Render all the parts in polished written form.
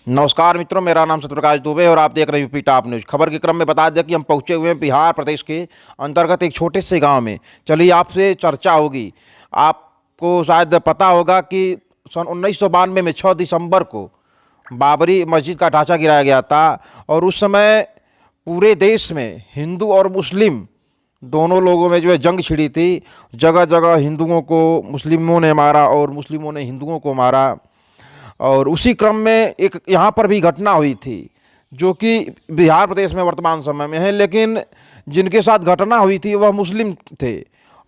नमस्कार मित्रों, मेरा नाम सत्यप्रकाश दुबे और आप देख रहे हैं यूपी टॉप न्यूज़। खबर के क्रम में बता दें कि हम पहुंचे हुए हैं बिहार प्रदेश के अंतर्गत एक छोटे से गांव में। चलिए आपसे चर्चा होगी। आपको शायद पता होगा कि सन 1992 में 6 दिसंबर को बाबरी मस्जिद का ढांचा गिराया गया था और उस समय पूरे देश में हिंदू और मुस्लिम दोनों लोगों में जो है जंग छिड़ी थी। जगह जगह हिंदुओं को मुस्लिमों ने मारा और मुस्लिमों ने हिंदुओं को मारा। और उसी क्रम में एक यहाँ पर भी घटना हुई थी जो कि बिहार प्रदेश में वर्तमान समय में है, लेकिन जिनके साथ घटना हुई थी वह मुस्लिम थे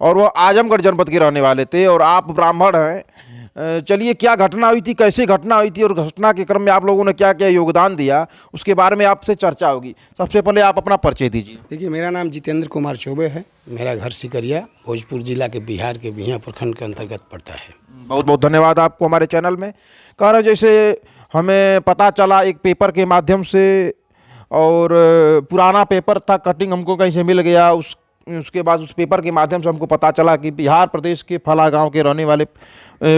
और वह आजमगढ़ जनपद के रहने वाले थे और आप ब्राह्मण हैं। चलिए, क्या घटना हुई थी, कैसे घटना हुई थी और घटना के क्रम में आप लोगों ने क्या क्या योगदान दिया, उसके बारे में आपसे चर्चा होगी। सबसे पहले आप अपना परिचय दीजिए। देखिए, मेरा नाम जितेंद्र कुमार चौबे है। मेरा घर सिकरिया, भोजपुर जिला के बिहार के बिहिया प्रखंड के अंतर्गत पड़ता है। बहुत बहुत धन्यवाद आपको हमारे चैनल में। कह रहे जैसे हमें पता चला एक पेपर के माध्यम से, और पुराना पेपर था, कटिंग हमको कहीं से मिल गया। उसके बाद उस पेपर के माध्यम से हमको पता चला कि बिहार प्रदेश के फला गांव के रहने वाले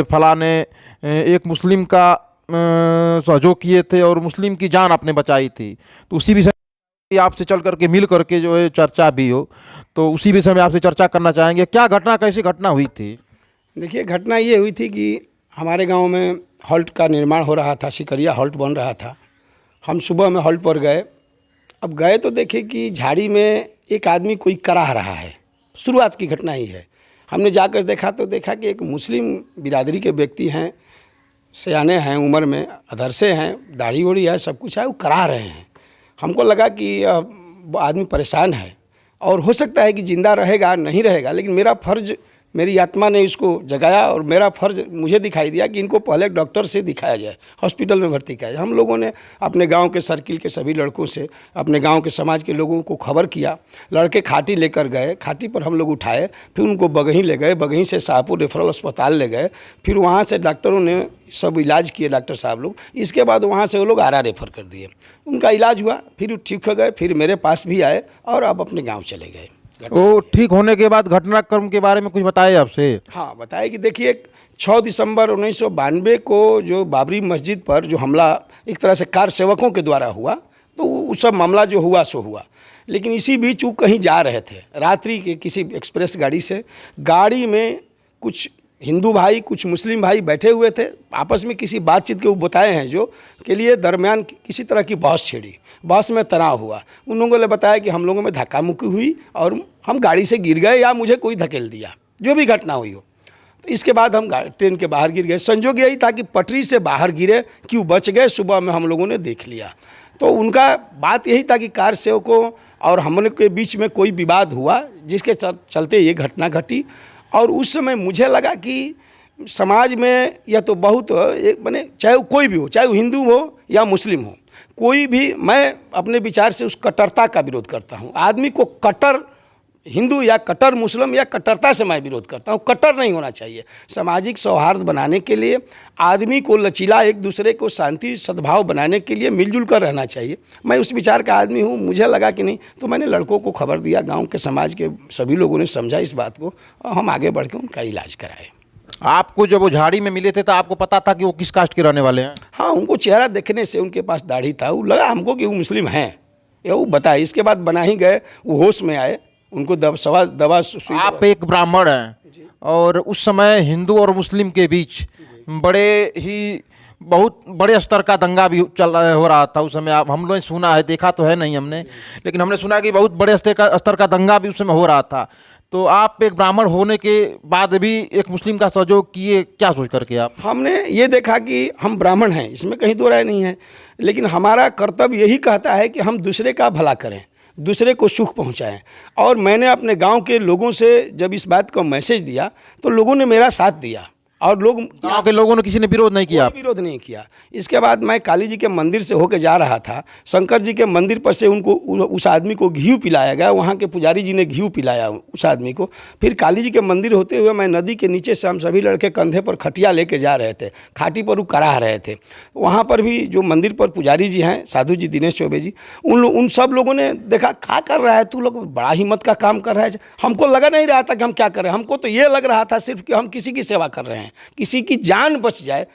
फला ने एक मुस्लिम का सहयोग किए थे और मुस्लिम की जान आपने बचाई थी। तो उसी विषय आपसे चल करके मिल करके जो है चर्चा भी हो, तो उसी विषय में आपसे चर्चा करना चाहेंगे। क्या घटना, कैसी घटना हुई थी? देखिए, घटना ये हुई थी कि हमारे गांव में हॉल्ट का निर्माण हो रहा था, सिकरिया हॉल्ट बन रहा था। हम सुबह में हॉल्ट पर गए। अब गए तो देखे कि झाड़ी में एक आदमी कोई कराह रहा है। शुरुआत की घटना ही है। हमने जाकर देखा तो देखा कि एक मुस्लिम बिरादरी के व्यक्ति हैं, सयाने हैं, उम्र में अधर से हैं, दाढ़ी वोड़ी है, सब कुछ है, वो करा रहे हैं। हमको लगा कि आदमी परेशान है और हो सकता है कि ज़िंदा रहेगा, नहीं रहेगा, लेकिन मेरा फ़र्ज़, मेरी आत्मा ने इसको जगाया और मेरा फ़र्ज़ मुझे दिखाई दिया कि इनको पहले डॉक्टर से दिखाया जाए, हॉस्पिटल में भर्ती किया जाए। हम लोगों ने अपने गांव के सर्किल के सभी लड़कों से, अपने गांव के समाज के लोगों को खबर किया। लड़के खाटी लेकर गए, खाटी पर हम लोग उठाए, फिर उनको बगही ले गए, बगही से शाहपुर रेफरल अस्पताल ले गए। फिर वहाँ से डॉक्टरों ने सब इलाज किए, डॉक्टर साहब लोग। इसके बाद वहाँ से वो लोग आरा रेफ़र कर दिए। उनका इलाज हुआ, फिर ठीक हो गए, फिर मेरे पास भी आए और अब अपने गाँव चले गए। वो ठीक होने के बाद घटनाक्रम के बारे में कुछ बताए आपसे? हाँ, बताया कि देखिए, 6 दिसंबर 1992 को जो बाबरी मस्जिद पर जो हमला एक तरह से कार सेवकों के द्वारा हुआ, तो उस सब मामला जो हुआ सो हुआ। लेकिन इसी बीच वो कहीं जा रहे थे रात्रि के किसी एक्सप्रेस गाड़ी से। गाड़ी में कुछ हिंदू भाई, कुछ मुस्लिम भाई बैठे हुए थे। आपस में किसी बातचीत के वो बताए हैं जो के लिए दरमियान किसी तरह की बहस छिड़ी, बहस में तनाव हुआ। उन लोगों ने बताया कि हम लोगों में धक्का मुक्की हुई और हम गाड़ी से गिर गए या मुझे कोई धकेल दिया, जो भी घटना हुई हो। तो इसके बाद हम ट्रेन के बाहर गिर गए। संजोग यही था कि पटरी से बाहर गिरे, क्यों बच गए, सुबह में हम लोगों ने देख लिया। तो उनका बात यही था कि कार सेवकों और हम के बीच में कोई विवाद हुआ, जिसके चलते ये घटना घटी। और उस समय मुझे लगा कि समाज में यह तो बहुत माने, चाहे वो कोई भी हो, चाहे वो हिंदू हो या मुस्लिम हो, कोई भी, मैं अपने विचार से उस कट्टरता का विरोध करता हूँ। आदमी को कट्टर हिंदू या कट्टर मुस्लिम या कट्टरता से मैं विरोध करता हूँ। कट्टर नहीं होना चाहिए। सामाजिक सौहार्द बनाने के लिए आदमी को लचीला, एक दूसरे को शांति सद्भाव बनाने के लिए मिलजुल कर रहना चाहिए। मैं उस विचार का आदमी हूँ। मुझे लगा कि नहीं, तो मैंने लड़कों को खबर दिया, गांव के समाज के सभी लोगों ने समझा इस बात को और हम आगे बढ़ के उनका इलाज कराए। आपको जब वो झाड़ी में मिले थे तो आपको पता था कि वो किस कास्ट के रहने वाले हैं? हाँ, उनको चेहरा देखने से, उनके पास दाढ़ी था, वो लगा हमको कि वो मुस्लिम हैं, ये वो बताए। इसके बाद बना ही गए, वो होश में आए, उनको दवा आप एक ब्राह्मण हैं और उस समय हिंदू और मुस्लिम के बीच बहुत बड़े स्तर का दंगा भी हो रहा था उस समय। आप, हम लोगों ने सुना है, देखा तो है नहीं हमने, लेकिन हमने सुना कि बहुत बड़े स्तर का दंगा भी उस समय हो रहा था। तो आप एक ब्राह्मण होने के बाद भी एक मुस्लिम का सहयोग किए, क्या सोच करके आप? हमने ये देखा कि हम ब्राह्मण हैं, इसमें कहीं दो राय नहीं है, लेकिन हमारा कर्तव्य यही कहता है कि हम दूसरे का भला करें, दूसरे को सुख पहुंचाएं। और मैंने अपने गांव के लोगों से जब इस बात का मैसेज दिया तो लोगों ने मेरा साथ दिया और गाँव के लोगों ने किसी ने विरोध नहीं किया? विरोध नहीं किया। इसके बाद मैं काली जी के मंदिर से होकर जा रहा था, शंकर जी के मंदिर पर से उनको उस आदमी को घी पिलाया गया। वहाँ के पुजारी जी ने घी पिलाया उस आदमी को। फिर काली जी के मंदिर होते हुए मैं नदी के नीचे से, हम सभी लड़के कंधे पर खटिया लेके जा रहे थे, खाटी पर वो कराह रहे थे। वहाँ पर भी जो मंदिर पर पुजारी जी हैं, साधु जी दिनेश चौबे जी, उन सब लोगों ने देखा, क्या कर रहा है तू लोग, बड़ा हिम्मत का काम कर रहा है। हमको लगा नहीं रहा था कि हम क्या कर रहे हैं, हमको तो ये लग रहा था सिर्फ कि हम किसी की सेवा कर रहे हैं, किसी की जान बच जाए,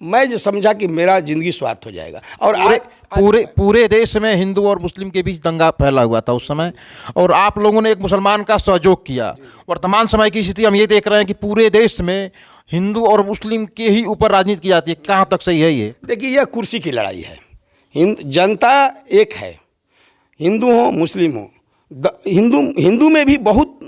मैं जो समझा कि मेरा जिंदगी स्वार्थ हो जाएगा। और पूरे देश में हिंदू और मुस्लिम के बीच दंगा फैला हुआ था उस समय, और आप लोगों ने एक मुसलमान का सहयोग किया। वर्तमान समय की स्थिति हम ये देख रहे हैं कि पूरे देश में हिंदू और मुस्लिम के ही ऊपर राजनीति की जाती है। कहाँ तक सही है ये? देखिए, यह कुर्सी की लड़ाई है। जनता एक है, हिंदू हो मुस्लिम हो। हिंदू में भी बहुत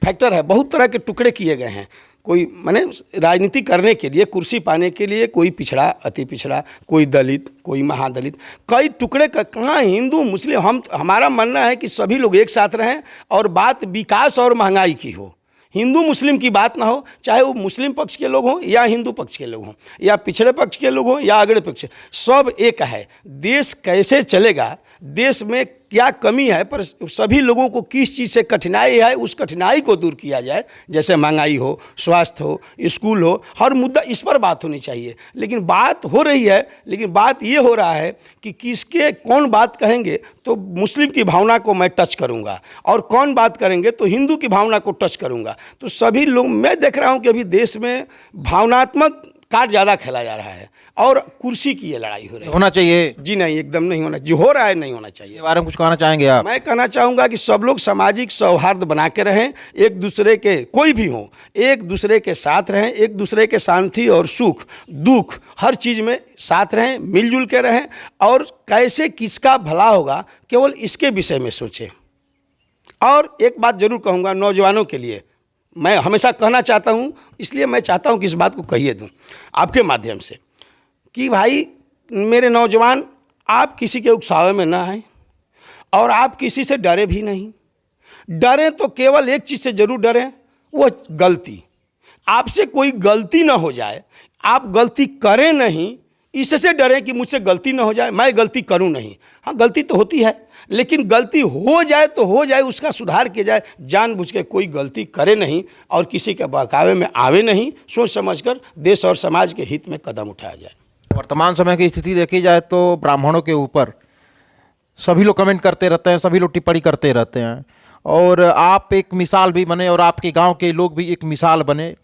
फैक्टर है, बहुत तरह के टुकड़े किए गए हैं। कोई माने राजनीति करने के लिए, कुर्सी पाने के लिए, कोई पिछड़ा, अति पिछड़ा, कोई दलित, कोई महादलित, कई टुकड़े का। कहाँ हिंदू मुस्लिम, हमारा मानना है कि सभी लोग एक साथ रहें और बात विकास और महंगाई की हो। हिंदू मुस्लिम की बात ना हो, चाहे वो मुस्लिम पक्ष के लोग हों या हिंदू पक्ष के लोग हों, या पिछड़े पक्ष के लोग हों या अगड़े पक्ष, सब एक है। देश कैसे चलेगा, देश में क्या कमी है, पर सभी लोगों को किस चीज़ से कठिनाई है, उस कठिनाई को दूर किया जाए। जैसे महंगाई हो, स्वास्थ्य हो, स्कूल हो, हर मुद्दा इस पर बात होनी चाहिए। लेकिन बात हो रही है, लेकिन बात ये हो रहा है कि किसके कौन बात कहेंगे तो मुस्लिम की भावना को मैं टच करूंगा, और कौन बात करेंगे तो हिंदू की भावना को टच करूंगा। तो सभी लोग, मैं देख रहा हूं कि अभी देश में भावनात्मक कार्ड ज़्यादा खेला जा रहा है और कुर्सी की ये लड़ाई हो रही है। होना चाहिए? जी नहीं, एकदम नहीं होना, जो हो रहा है नहीं होना चाहिए। इसके बारे में कुछ कहना चाहेंगे आप? मैं कहना चाहूँगा कि सब लोग सामाजिक सौहार्द बना के रहें, एक दूसरे के, कोई भी हो, एक दूसरे के साथ रहें, एक दूसरे के शांति और सुख दुख हर चीज़ में साथ रहें, मिलजुल के रहें, और कैसे किसका भला होगा केवल इसके विषय में सोचें। और एक बात जरूर कहूँगा नौजवानों के लिए, मैं हमेशा कहना चाहता हूँ, इसलिए मैं चाहता हूँ कि इस बात को कहिए दूँ आपके माध्यम से, कि भाई मेरे नौजवान, आप किसी के उकसावे में ना आए और आप किसी से डरे भी नहीं। डरें तो केवल एक चीज़ से जरूर डरें, वो गलती। आपसे कोई गलती ना हो जाए, आप गलती करें नहीं, इससे डरें कि मुझसे गलती ना हो जाए, मैं गलती करूं नहीं। हाँ, गलती तो होती है, लेकिन गलती हो जाए तो हो जाए, उसका सुधार किया जाए। जानबूझ के कोई गलती करे नहीं और किसी के बहकावे में आवे नहीं, सोच समझकर देश और समाज के हित में कदम उठाया जाए। वर्तमान समय की स्थिति देखी जाए तो ब्राह्मणों के ऊपर सभी लोग कमेंट करते रहते हैं, सभी लोग टिप्पणी करते रहते हैं, और आप एक मिसाल भी बने और आपके गांव के लोग भी एक मिसाल बने।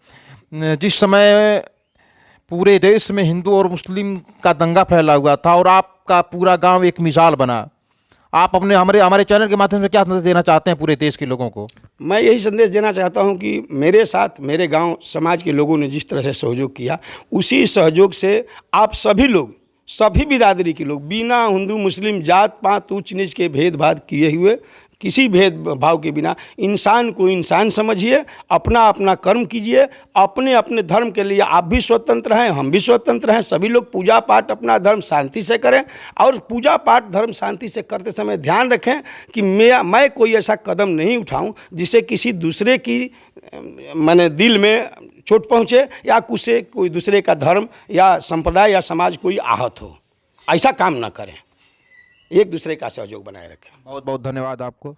जिस समय पूरे देश में हिंदू और मुस्लिम का दंगा फैला हुआ था और आपका पूरा गांव एक मिसाल बना, आप अपने हमारे चैनल के माध्यम से क्या संदेश देना चाहते हैं पूरे देश के लोगों को? मैं यही संदेश देना चाहता हूं कि मेरे साथ मेरे गांव समाज के लोगों ने जिस तरह से सहयोग किया, उसी सहयोग से आप सभी लोग, सभी बिरादरी के लोग, बिना हिंदू मुस्लिम जात पात ऊंच नीच के भेदभाव किए हुए, किसी भेदभाव के बिना इंसान को इंसान समझिए, अपना अपना कर्म कीजिए, अपने अपने धर्म के लिए आप भी स्वतंत्र हैं, हम भी स्वतंत्र हैं। सभी लोग पूजा पाठ अपना धर्म शांति से करें, और पूजा पाठ धर्म शांति से करते समय ध्यान रखें कि मैं कोई ऐसा कदम नहीं उठाऊं जिससे किसी दूसरे की माने दिल में चोट पहुँचे, या उससे कोई दूसरे का धर्म या संप्रदाय या समाज कोई आहत हो। ऐसा काम ना करें, एक दूसरे का सहयोग बनाए रखें। बहुत बहुत धन्यवाद आपको।